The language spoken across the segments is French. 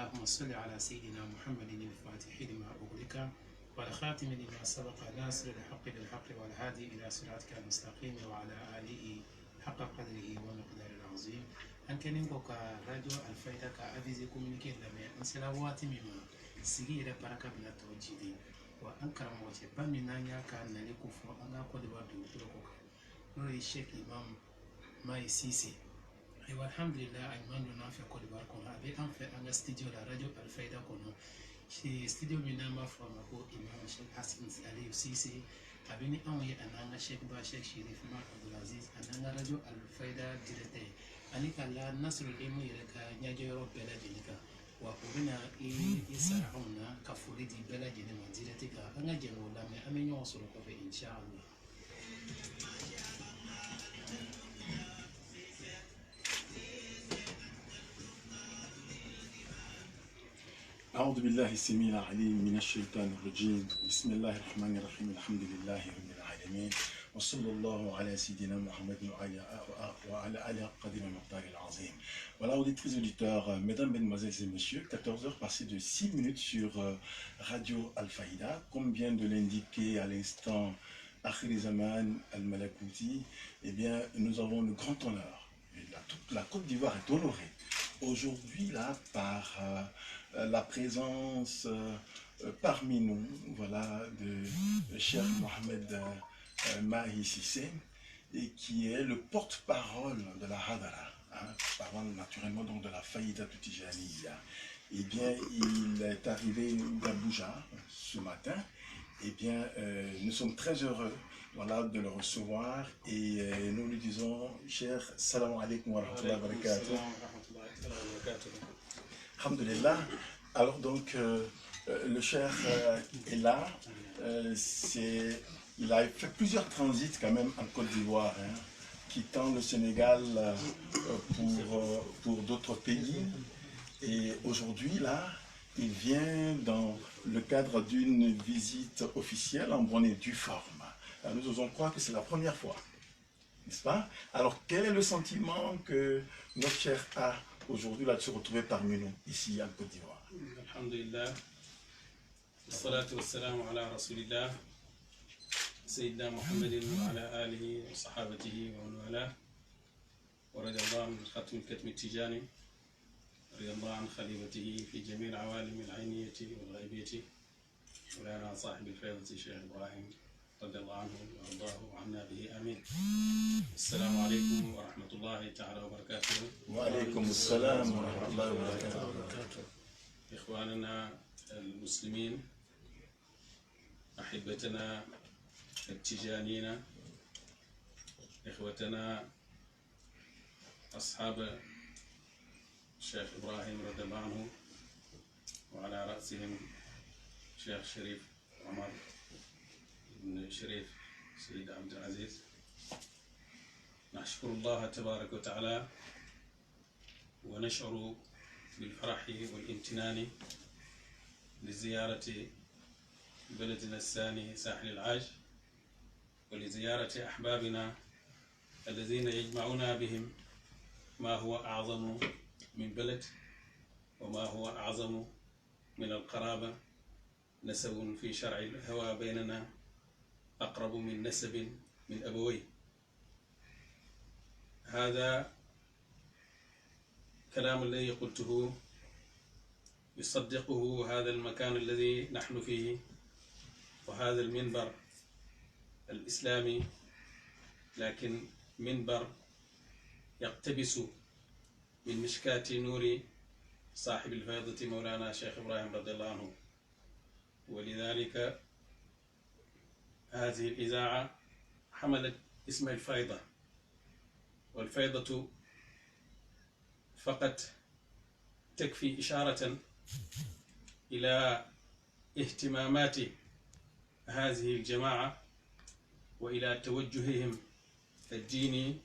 اللهم صل على سيدنا محمد الفاتح لما أغلق والخاتم لما سبق ناصر الحق بالحق والهادي إلى صراطك المستقيم وعلى آله حق قدره ومقدار العظيم أن كان ينقوك راديو الفايدة كأفيزي كومينيكي لما أنسلا واتمما سيجي بركة بلا توجيدي وأنكر موجه بامنا نياكا نالكوفو أنا قد وادو تلوكوك نوري الشيخ إمام ماي سيسي أيوة الحمد لله أيمان نافع كل باركون أبي أنفع أنا استديو لراديو الفايدة كونو شي استديو من ما فمكو إمام الشيخ حسن علي سيسي أبيني أوي أنا الشيخ باشيخ شريف ما عبد العزيز أنا راديو الفايدة ديرتي أني كلا نصر الإيمو يلك نيجيرو بلا جنكا وأبينا إسرعونا كفوليدي بلا جنة منزلتك أنا جنو لما أمين يوصلك في إن شاء الله. أعوذ بالله السميع العليم من الشيطان الرجيم بسم الله الرحمن الرحيم الحمد لله رب العالمين وصلى الله على سيدنا محمد وعلى آله قدر المقدار العظيم. Voilà, auditrices et auditeurs, mesdames, mesdemoiselles et messieurs, 14h passées de 6 minutes sur Radio Al-Faïda, comme vient de l'indiquer à l'instant Akhir Zaman Al-Malakouti, eh bien, nous avons le grand honneur, toute la Côte d'Ivoire est honorée aujourd'hui là par la présence parmi nous, voilà, de Cheikh Mohamed Mahi Sissé, et qui est le porte-parole de la Hadara, parlant naturellement donc de la Faïda Tijaniya. Eh bien, il est arrivé d'Abuja ce matin. Eh bien, nous sommes très heureux, voilà, de le recevoir, et nous lui disons, cher, salam alaikum wa rahmatullahi wa barakatuh. Alhamdulillah. Alors donc, le cher est là. Il a fait plusieurs transits quand même en Côte d'Ivoire, quittant le Sénégal pour d'autres pays. Et aujourd'hui, là, il vient dans le cadre d'une visite officielle en bonne et due forme. Alors, nous osons croire que c'est la première fois, n'est-ce pas? Alors, quel est le sentiment que notre cher a aujourd'hui là de se retrouver parmi nous, ici en Côte d'Ivoire? Alhamdulillah, wassalatu wassalamu ala rasulillah, Sayyidina Muhammadin wa ala alihi wa sahabatihi wa man wala, wa radiyallahu an khatmi al-katmi tijani, radiyallahu an khalifatihi fi jami' al-awalim al-ayniyati wal-ghaybiyati, مولانا صاحب الفيضة الشيخ إبراهيم رضي الله عنه وأرضاه وعنا به آمين. السلام عليكم ورحمة الله تعالى وبركاته. وعليكم السلام ورحمة الله وبركاته. إخواننا المسلمين، أحبتنا التجانين، إخوتنا أصحاب الشيخ إبراهيم رضي الله عنه، وعلى رأسهم الشيخ شريف عمر بن شريف سيد عبد العزيز، نشكر الله تبارك وتعالى ونشعر بالفرح والامتنان لزيارة بلدنا الثاني ساحل العاج، ولزيارة أحبابنا الذين يجمعنا بهم ما هو أعظم من بلد، وما هو أعظم من القرابة. نسب في شرع الهوى بيننا أقرب من نسب من أبويه. هذا كلام الذي قلته يصدقه هذا المكان الذي نحن فيه، وهذا المنبر الإسلامي، لكن منبر يقتبس من مشكاة نور صاحب الفيضة مولانا شيخ إبراهيم رضي الله عنه. ولذلك هذه الإذاعة حملت اسم الفيضة، والفيضة فقط تكفي إشارة إلى اهتمامات هذه الجماعة وإلى توجههم الديني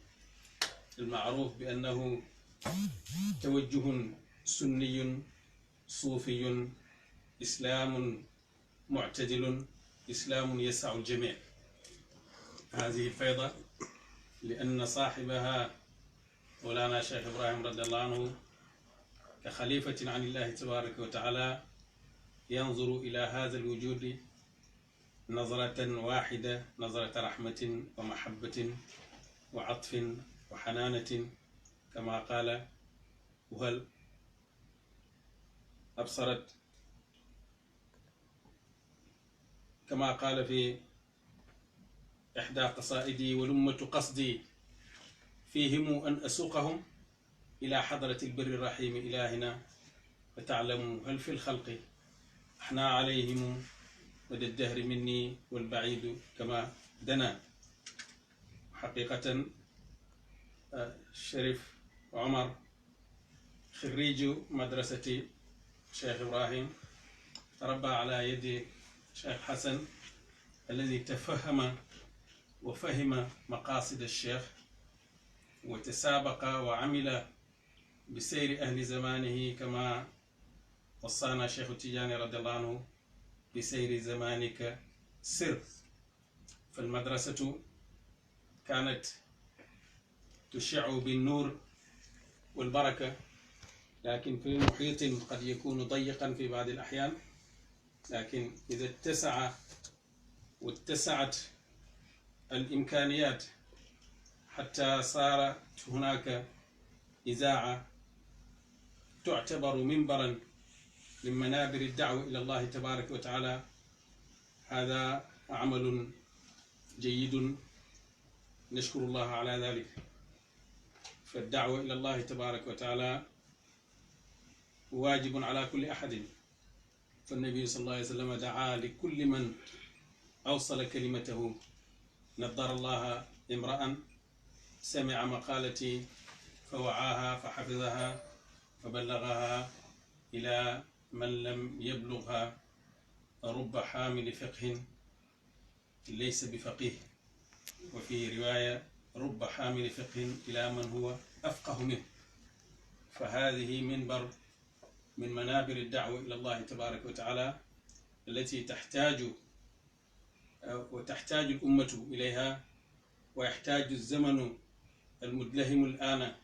المعروف بأنه توجه سني صوفي إسلام معتدل، إسلام يسع الجميع. هذه الفيضة لأن صاحبها مولانا شيخ إبراهيم رضي الله عنه كخليفة عن الله تبارك وتعالى ينظر إلى هذا الوجود نظرة واحدة، نظرة رحمة ومحبة وعطف وحنانة، كما قال: وهل أبصرت، كما قال في إحدى قصائدي: ولمة قصدي فيهم أن أسوقهم إلى حضرة البر الرحيم إلهنا، فتعلموا هل في الخلق أحنا عليهم مدى الدهر مني والبعيد كما دنا. حقيقة الشريف عمر خريج مدرسة شيخ إبراهيم، تربى على يد شيخ حسن الذي تفهم وفهم مقاصد الشيخ، وتسابق وعمل بسير أهل زمانه، كما وصانا شيخ التجاني رضي الله عنه: بسير زمانك سر. فالمدرسة كانت تشع بالنور والبركة، لكن في محيط قد يكون ضيقا في بعض الأحيان، لكن إذا اتسع واتسعت الإمكانيات حتى صارت هناك إذاعة تعتبر منبرا من منابر الدعوة إلى الله تبارك وتعالى، هذا عمل جيد نشكر الله على ذلك. فالدعوة إلى الله تبارك وتعالى واجب على كل أحد، فالنبي صلى الله عليه وسلم دعا لكل من أوصل كلمته: نضر الله امرأ سمع مقالتي فوعاها فحفظها فبلغها إلى من لم يبلغها، رب حامل فقه ليس بفقيه، وفي رواية: رب حامل فقه إلى من هو أفقه منه. فهذه منبر من منابر الدعوة إلى الله تبارك وتعالى، التي تحتاج الأمة إليها، ويحتاج الزمن المدلهم الآن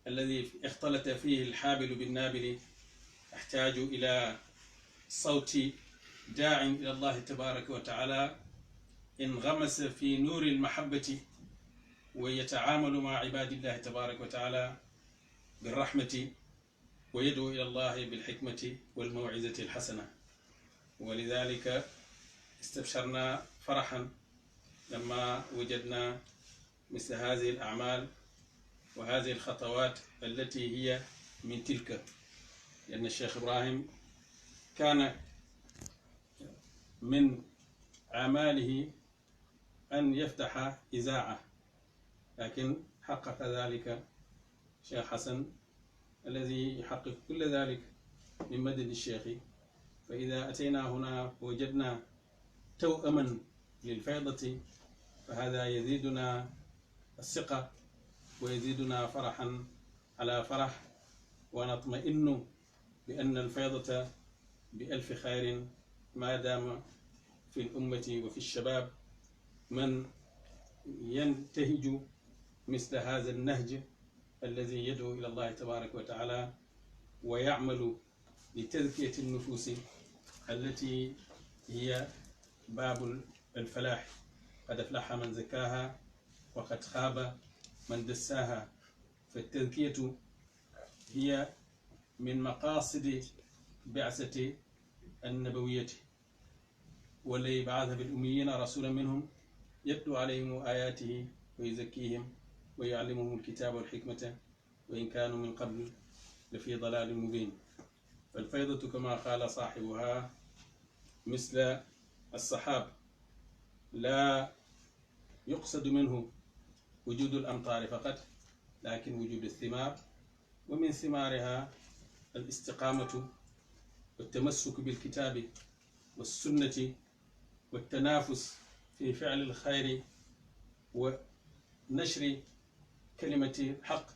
الذي اختلط فيه الحابل بالنابل، يحتاج إلى صوت داع إلى الله تبارك وتعالى انغمس في نور المحبة، ويتعامل مع عباد الله تبارك وتعالى بالرحمة، ويدعو إلى الله بالحكمة والموعظة الحسنة. ولذلك استبشرنا فرحا لما وجدنا مثل هذه الأعمال وهذه الخطوات التي هي من تلك، لأن الشيخ إبراهيم كان من أعماله أن يفتح إذاعة، لكن حقق ذلك الشيخ حسن الذي يحقق كل ذلك من مدد الشيخ. فإذا أتينا هنا وجدنا توأما للفيضة، فهذا يزيدنا الثقة ويزيدنا فرحا على فرح، ونطمئن بأن الفيضة بألف خير ما دام في الأمة وفي الشباب من ينتهج مثل هذا النهج الذي يدعو إلى الله تبارك وتعالى ويعمل لتزكية النفوس التي هي باب الفلاح. قد أفلح من زكاها وقد خاب من دساها. فالتزكية هي من مقاصد بعثة النبوية، والذي بعث بالأميين رسولا منهم يتلو عليهم آياته ويزكيهم ويعلمهم الكتاب والحكمة وإن كانوا من قبل لفي ضلال مبين. فالفيضة كما قال صاحبها مثل السحاب، لا يقصد منه وجود الأمطار فقط، لكن وجود الثمار، ومن ثمارها الاستقامة والتمسك بالكتاب والسنة والتنافس في فعل الخير ونشر كلمة الحق،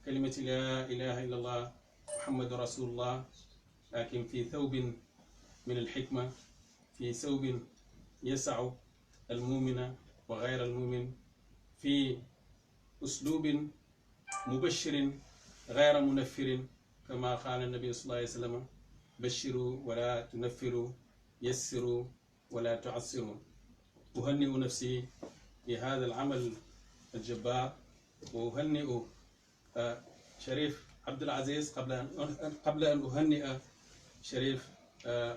كلمة لا إله إلا الله محمد رسول الله، لكن في ثوب من الحكمة، في ثوب يسع المؤمن وغير المؤمن، في أسلوب مبشر غير منفر، كما قال النبي صلى الله عليه وسلم بشروا ولا تنفروا يسروا ولا تعسروا. أهنئ نفسي بهذا العمل الجبار، وأهنئ شريف عبد العزيز قبل أن أهنئ شريف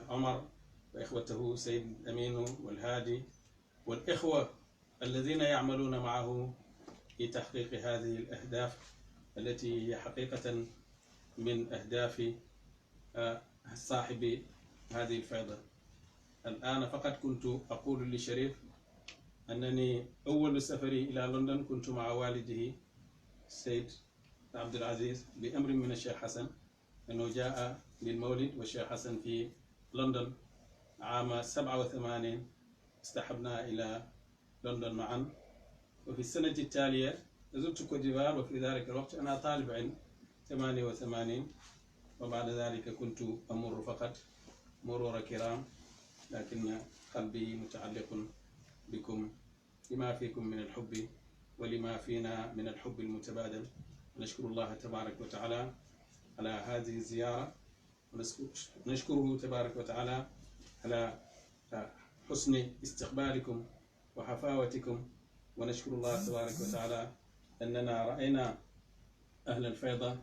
عمر وإخوته سيد أمين والهادي والإخوة الذين يعملون معه في تحقيق هذه الأهداف التي هي حقيقة من أهداف صاحب هذه الفائضة. الآن فقط كنت أقول لشريف أنني أول سفري إلى لندن كنت مع والده سيد عبد العزيز بأمر من الشيخ حسن، أنه جاء للمولد والشيخ حسن في لندن عام 87. استحبنا إلى لندن معا، وفي السنة التالية زرت كوت ديفوار، وفي ذلك الوقت أنا طالب علم 88، وبعد ذلك كنت أمر فقط مرور كرام، لكن قلبي متعلق بكم لما فيكم من الحب ولما فينا من الحب المتبادل. نشكر الله تبارك وتعالى على هذه الزيارة، ونشكره تبارك وتعالى على حسن استقبالكم وحفاوتكم، ونشكر الله تبارك وتعالى أننا رأينا أهل الفيضة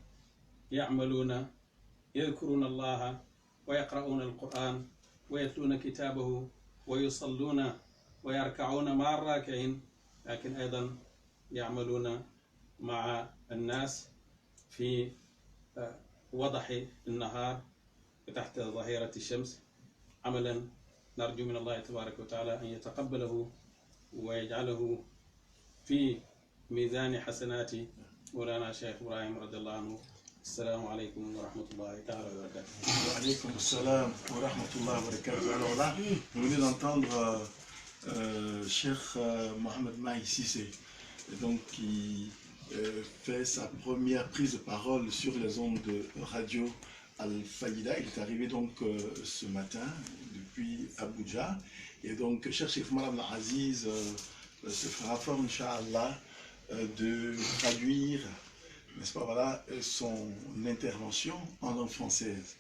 يعملون يذكرون الله ويقرؤون القرآن ويتلون كتابه ويصلون ويركعون مع الراكعين، لكن أيضا يعملون مع الناس في وضح النهار وتحت ظهيرة الشمس، عملا نرجو من الله تبارك وتعالى أن يتقبله ويجعله في ميزان حسنات مولانا الشيخ إبراهيم رضي الله عنه. السلام عليكم ورحمة الله تعالى وبركاته. Wa salam wa rahmatullahi wa barakatuh. Alors là, vous venez d'entendre Cheikh Mohamed Mahi Cissé, donc qui fait sa première prise de parole sur les ondes de radio Al-Faïda. Il est arrivé donc ce matin depuis Abuja. Et donc, Cheikh Mohamed Aziz se fera fort, Inch'Allah, de traduire, n'est-ce pas, voilà, son intervention en langue française.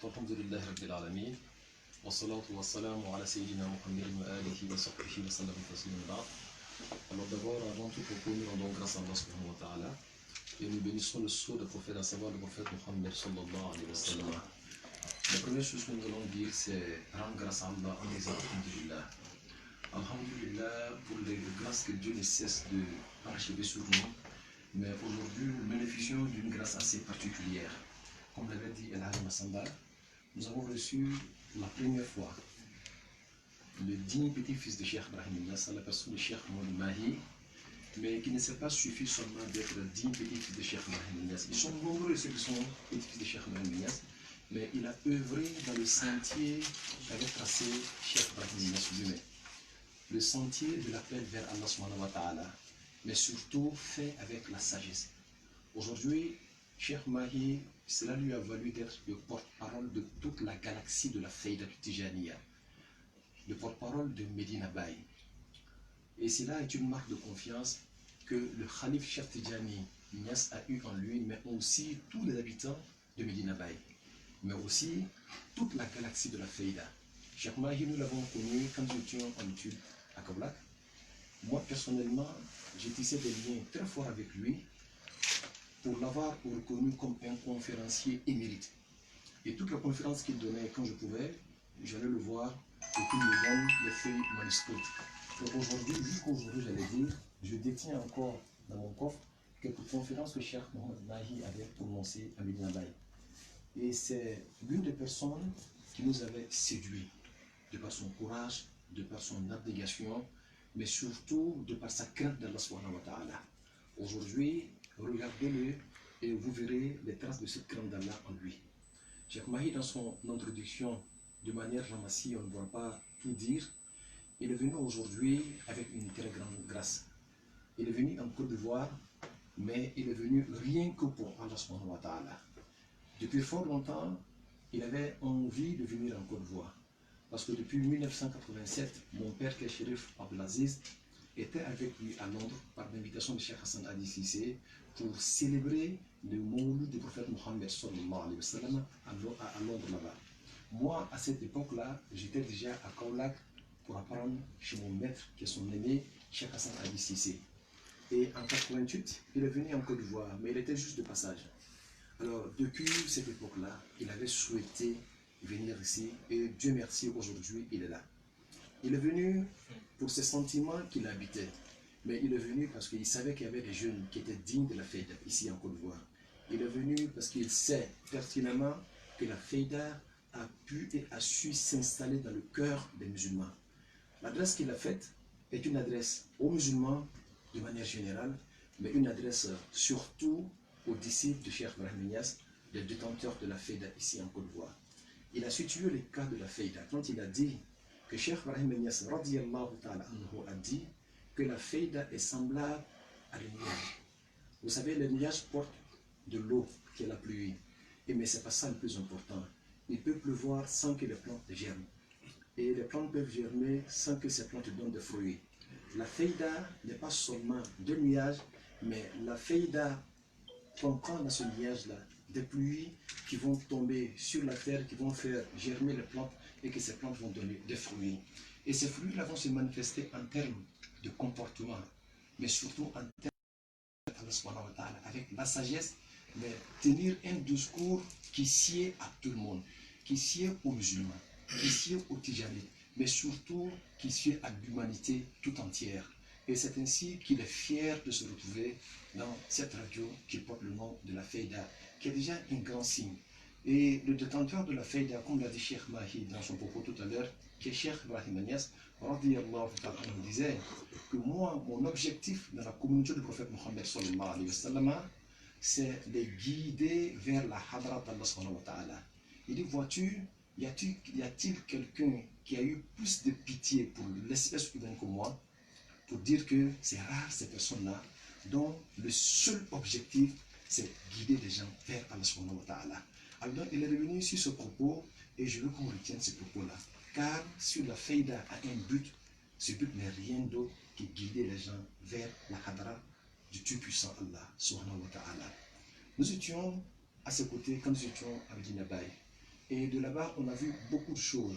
Alhamdulillah Rabbil Alamin, wa salatu wa salamu ala Sayyidina Muhammadin wa alihi wa sahbihi wa sallam tasliman ba'd. Alors d'abord, avant tout propos, nous rendons grâce à Allah subhanahu wa ta'ala et nous bénissons le sceau du prophète, à savoir le prophète Muhammad sallallahu alayhi wa sallam. La première chose que nous allons dire, c'est rendre grâce à Allah en disant Alhamdulillah. Alhamdulillah pour les grâces que Dieu ne cesse de achever sur nous. Mais aujourd'hui, nous bénéficions d'une grâce assez particulière. Comme l'avait dit El Hajj Massamba, nous avons reçu la première fois le digne petit-fils de Cheikh Ibrahim Niass, la personne de Cheikh Mohamed Mahi, mais qui ne s'est pas suffi seulement d'être le digne petit-fils de Cheikh Ibrahim Niass. Ils sont nombreux ceux qui sont petits-fils de Cheikh Ibrahim Niass, mais il a œuvré dans le sentier qu'avait tracé Cheikh Ibrahim Niass lui-même. Le sentier de l'appel vers Allah subhanahu wa ta'ala, mais surtout fait avec la sagesse. Aujourd'hui, Cheikh Mahi, cela lui a valu d'être le porte-parole de toute la galaxie de la Faïda Tijaniya, le porte-parole de Medina Baye. Et cela est une marque de confiance que le Khalif Cheikh Tidjani Niass a eu en lui, mais aussi tous les habitants de Medina Baye, mais aussi toute la galaxie de la Faïda. Cheikh Mahi, nous l'avons connu quand nous étions en études à Kaolack. Moi, personnellement, j'ai tissé des liens très forts avec lui pour l'avoir reconnu comme un conférencier émérite. Et toutes les conférences qu'il donnait quand je pouvais, j'allais le voir et qu'il me donne les feuilles manuscrites. Donc aujourd'hui, jusqu'aujourd'hui, j'allais dire, je détiens encore dans mon coffre quelques conférences que Cheikh Mohamed Mahi avait prononcées à Medina Baye. Et c'est l'une des personnes qui nous avait séduits, de par son courage, de par son abnégation, mais surtout de par sa crainte d'Allah subhanahu wa ta'ala. Aujourd'hui, regardez-le et vous verrez les traces de cette crainte d'Allah en lui. Cheikh Mahi, dans son introduction, de manière ramassée, on ne doit pas tout dire, il est venu aujourd'hui avec une très grande grâce. Il est venu en Côte d'Ivoire, mais il est venu rien que pour Allah subhanahu wa ta'ala. Depuis fort longtemps, il avait envie de venir en Côte d'Ivoire. Parce que depuis 1987, mon père, Chérif Abdelaziz, était avec lui à Londres par l'invitation de Cheikh Hassan Adi Cissé pour célébrer le Mawlid du prophète Mohammed sallallahu alayhi wa sallam à Londres là-bas. Moi, à cette époque-là, j'étais déjà à Kaolack pour apprendre chez mon maître, qui est son aîné, Cheikh Hassan Ali Cissé. Et en 88, il est venu en Côte d'Ivoire, mais il était juste de passage. Alors, depuis cette époque-là, il avait souhaité venir ici, et Dieu merci, aujourd'hui, il est là. Il est venu pour ses sentiments qu'il habitait, mais il est venu parce qu'il savait qu'il y avait des jeunes qui étaient dignes de la Fayda ici en Côte d'Ivoire. Il est venu parce qu'il sait pertinemment que la Fayda a pu et a su s'installer dans le cœur des musulmans. L'adresse qu'il a faite est une adresse aux musulmans de manière générale, mais une adresse surtout aux disciples de Cheikh Ibrahim Niass, les détenteurs de la Fayda ici en Côte d'Ivoire. Il a situé les cas de la Fayda quand il a dit que Cheikh Ibrahim Niass radiyallahu ta'ala anhu a dit que la Fayda est semblable à le nuage. Vous savez, le nuage porte de l'eau qui est la pluie, mais ce n'est pas ça le plus important. Il peut pleuvoir sans que les plantes germent. Et les plantes peuvent germer sans que ces plantes donnent des fruits. La Fayda n'est pas seulement de nuages, mais la Fayda comprend dans ce nuage-là des pluies qui vont tomber sur la terre, qui vont faire germer les plantes et que ces plantes vont donner des fruits. Et ces fruits-là vont se manifester en termes de comportement, mais surtout en termes avec la sagesse, mais tenir un discours qui sied à tout le monde, qui sied aux musulmans, qui sied aux Tijanites, mais surtout qui sied à l'humanité tout entière. Et c'est ainsi qu'il est fier de se retrouver dans cette radio qui porte le nom de la Fayda, qui est déjà un grand signe. Et le détenteur de la Fayda, comme l'a dit Cheikh Mahi dans son propos tout à l'heure, qui est Cheikh Ibrahim Niass, me disait que moi, mon objectif dans la communauté du prophète Mohammed sallallahu alayhi wa sallam, c'est de guider vers la Hadrat d'Allah subhanahu wa ta'ala. Il dit, vois-tu, y a-t-il quelqu'un qui a eu plus de pitié pour l'espèce humaine que moi, pour dire que c'est rare ces personnes-là, dont le seul objectif, c'est guider les gens vers Allah subhanahu wa ta'ala. Alors il est revenu sur ce propos, et je veux qu'on retienne ce propos-là. Car sur la Fayda a un but, ce but n'est rien d'autre que guider les gens vers la Hadra du Tout-Puissant Allah subhanahu wa ta'ala. Nous étions à ses côtés quand nous étions à Medina Baye. Et de là-bas, on a vu beaucoup de choses.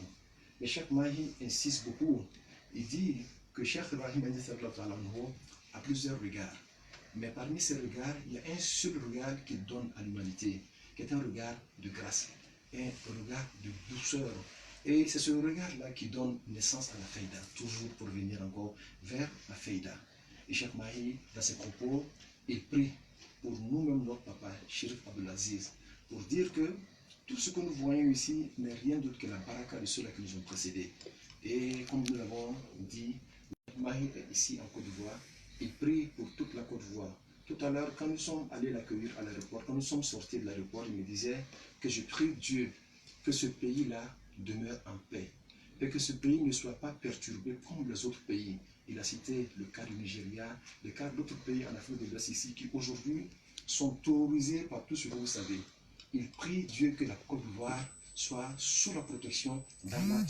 Mais Cheikh Mahi insiste beaucoup. Il dit que Cheikh Ibrahim a plusieurs regards. Mais parmi ces regards, il y a un seul regard qu'il donne à l'humanité, qui est un regard de grâce, un regard de douceur. Et c'est ce regard-là qui donne naissance à la Fayda, toujours pour venir encore vers la Fayda. Et Cheikh Mahi, dans ses propos, il prie pour nous-mêmes, notre papa, Chérif Abdelaziz, pour dire que tout ce que nous voyons ici n'est rien d'autre que la baraka de ceux-là qui nous ont précédés. Et comme nous l'avons dit, Mahi est ici en Côte d'Ivoire, il prie pour toute la Côte d'Ivoire. Tout à l'heure, quand nous sommes allés l'accueillir à l'aéroport, quand nous sommes sortis de l'aéroport, il me disait que je prie Dieu que ce pays-là demeure en paix et que ce pays ne soit pas perturbé comme les autres pays. Il a cité le cas du Nigeria, le cas d'autres pays en Afrique de l'Ouest ici qui aujourd'hui sont terrorisés par tout ce que vous savez. Il prie Dieu que la Côte d'Ivoire soit sous la protection d'Allah.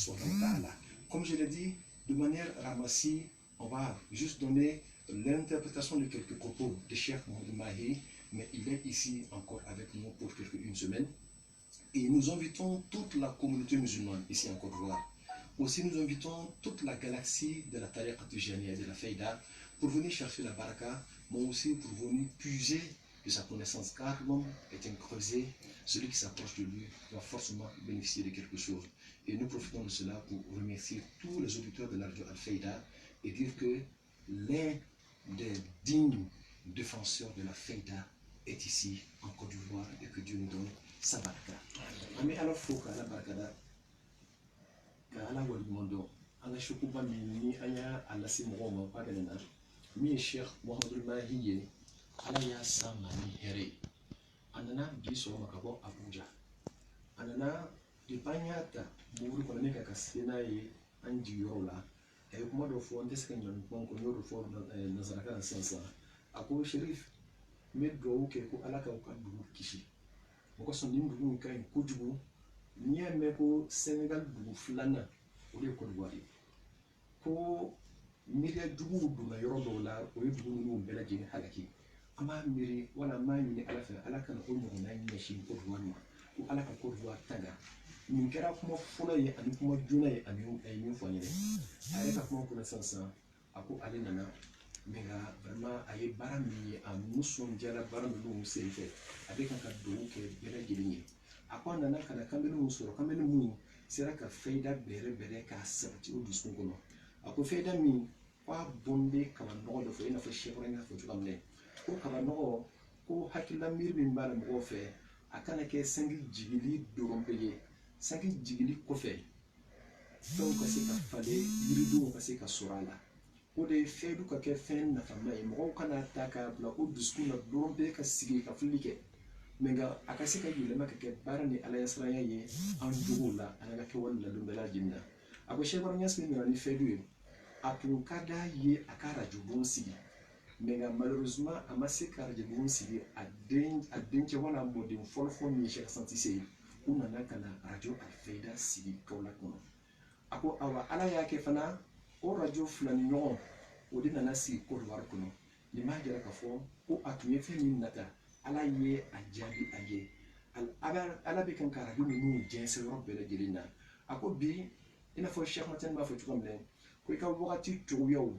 Comme je l'ai dit, de manière ramassée, on va juste donner l'interprétation de quelques propos de Cheikh Mohamed Mahi, mais il est ici encore avec nous pour une semaine. Et nous invitons toute la communauté musulmane ici en Côte d'Ivoire. Aussi, nous invitons toute la galaxie de la Tariqa Tijaniya et de la Fayda pour venir chercher la baraka, mais aussi pour venir puiser de sa connaissance. Car l'homme est un creuset, celui qui s'approche de lui va forcément bénéficier de quelque chose. Et nous profitons de cela pour remercier tous les auditeurs de la radio Al-Fayda et dire que l'un des dignes défenseurs de la Fayda est ici en Côte d'Ivoire et que Dieu nous donne sa baraka. Mais alors, il faut que la baraka ala wali mondo anga shukuba ni anya ala si mɔgɔw ma na min ye Cheikh Mohamadul Mahi ye ala y'a sa ma ni hɛrɛ a nana bi sɔgɔma ka bɔ Abuja a nana depuis an y'a ta mobili kɔnɔ ne ka se n'a ye an jigiyɔrɔ la a ye kuma dɔ fɔ n tɛ se ka ɲɔni kuma kɔ n y'o de fɔ nanzarakan na sisan a ko Sherif n bɛ dugawu kɛ ko ala k'aw ka dugu kisi mɔgɔ sɔn nin dugu in ka ɲi kojugu n'i y'a mɛn ko Senegal dugu filanan o de ye Côte d'Ivoire ye ko miiriya juguw donna yɔrɔ dɔw la o ye dugu ninnu bɛɛ lajɛlen halaki ama miri wala ma ni ala fa ala kana o mo na ni shi ko ruwan ma ko ala ka ko ruwa taga min kera kuma fula ye ani kuma juna ye ani ay min fo ni ale ka kuma kuna sansan ako ale nana menga vraiment aye bara mi a musun jara bara mi lu se fe ade kan ka do ke bere gilinye ako nana kana kamelu musoro kamelu mu sera ka faida bere ka sabati o dusun kono ako faida mi kwa bonde kama nogo do fe ina fo shebra nga fo tukamne ko kama nogo ko hakilla mir min bala mo fe akana ke sangi jigili dorompeye sangi jigili ko fe donc ka se ka fale yirido ka se ka sorala ko de fedu ka ke fen na fama e mo kana taka bla o dusun na dorompe ka sigi ka fulike menga akase ka yule maka ke barani ala yasraya ye an dugula ana ke wala lumbela jinna ako shebra nga smi ni fedu atun kada ye akara jubun sigi menga malheureusement amase kara jubun sigi adenche wala modin folfo ni Cheikh Santi Sey una nakana radio alfeda sigi kawla kono ako awa ala yake fana o radio fulani nyon o dina nasi ko war kono ni ma jara ka fo ko atuye fe ni nata ala ye ajabi aye ala be kan kara dum nu jense robbele gelina ako bi ina fo Cheikh Maten ma fo tukamle ko ka wakati tuyow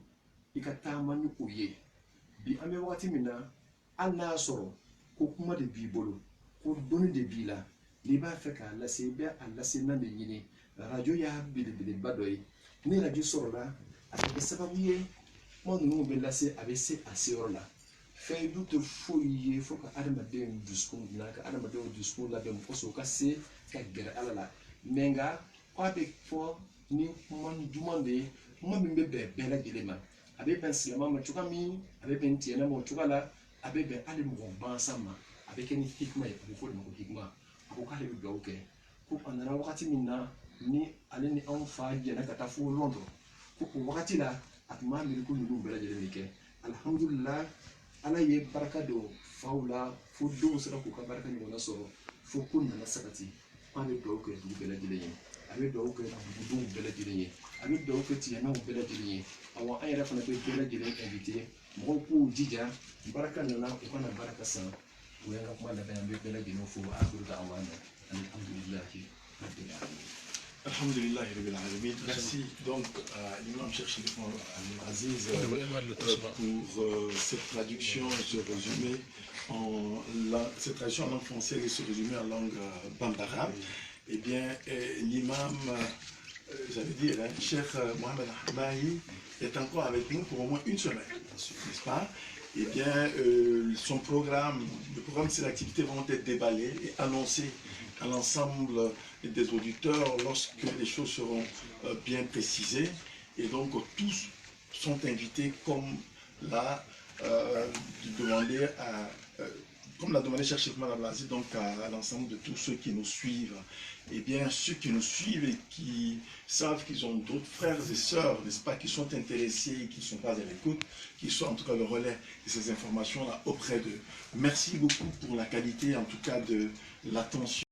ikata manu oye bi ame wakati mina anna soro ko kuma de bi bolo ko doni de bi la li ba fe ka la se be alla se na de yini radio ya bile badoy ni radio soro la ake sababu ye mo no be la se abese asiro la fe du te foye fo ka adama de duskun na ka adama de duskun la be mo so ka se ka gere ala la menga kwa be fo ni mon dumande mo min be bela gelema abe ben silama ma chuka mi abe ben tiena mo chuka la abe ben ali mo bansama abe ken hikma e fo mo hikma ko ka le do ke ko anana wakati minna ni ale ni an fa jena ka ta fo londo ko wakati la atuma mi ko ndu bela gelema ke alhamdulillah ala ye baraka do faula fo do sura ko ka baraka ni wona soro fo kun na sakati ane do ke du bela gelema abe do ke du bela gelema abe do ke ti na bela gelema awa ay rafa na be bela gelema invité mo ko jija baraka na ko kana baraka sa we nga kuma la be bela gelema fo akhiru da'wana alhamdulillah rabbil alamin. Alhamdulillah Rabbil Alamin. Merci donc à l'imam Cheikh Sherif Aziz pour cette traduction et ce résumé cette traduction en langue française et ce résumé en langue bambara. Eh bien, l'imam, j'avais dit, Cheikh Mohamed Ahmahi est encore avec nous pour au moins une semaine, n'est-ce pas? Eh bien, son programme, le programme de ses activités vont être déballés et annoncés à l'ensemble des auditeurs lorsque les choses seront bien précisées. Et donc, tous sont invités, comme l'a demandé Cheikh Sherif Aziz, donc à l'ensemble de tous ceux qui nous suivent. Eh bien, ceux qui nous suivent et qui savent qu'ils ont d'autres frères et sœurs, n'est-ce pas, qui sont intéressés, qui ne sont pas à l'écoute, qui sont en tout cas le relais de ces informations-là auprès d'eux. Merci beaucoup pour la qualité, en tout cas, de l'attention.